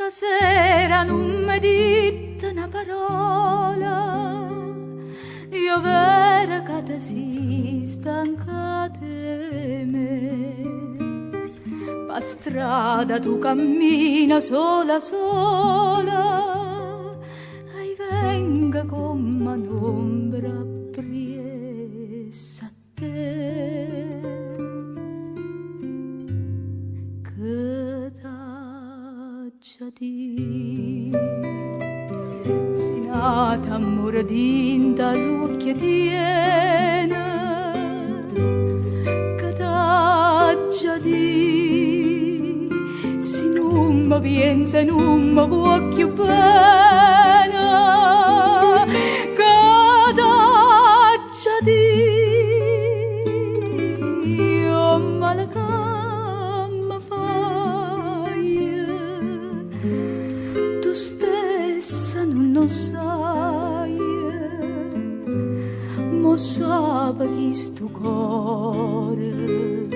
Stasera non mi dite una parola, io vera che te si stancate me. Pa strada tu cammina sola sola, e venga come un'ombra appressa a te. Che t'aggia di si nata amore dinta l'occhio tiene, che t'aggia di si non mi pensa e non mi vuoi più bene, che t'aggia di io malacà tu stessa non lo sai, ma sape chi sto cuore,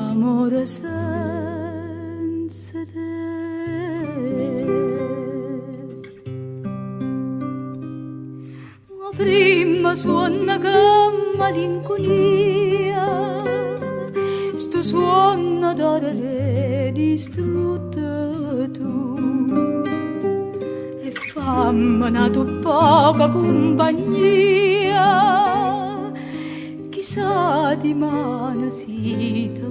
amore senza te. Ma prima suona che malinconia, sto suono d'ora le distrutte tu, e fammi una tua poca compagnia, chissà di mano si te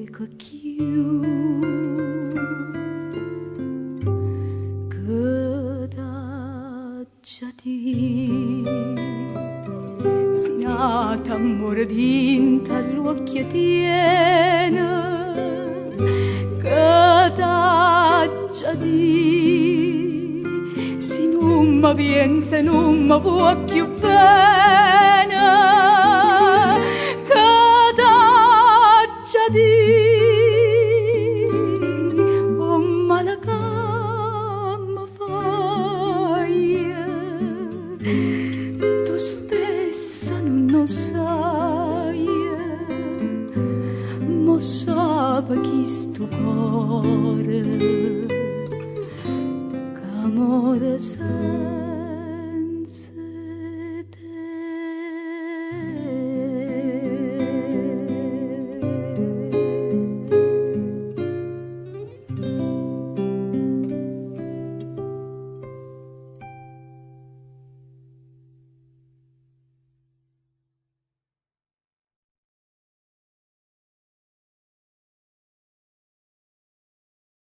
veca chiù, che t'aggia di si nata amore dinta l'occhio tiene, che t'aggia di si non mi pensa e non mi vuoi più bene, che t'aggia di oh malacà mi fai tu stessa non lo sai, ma sape chi sto cuore, che amore sei.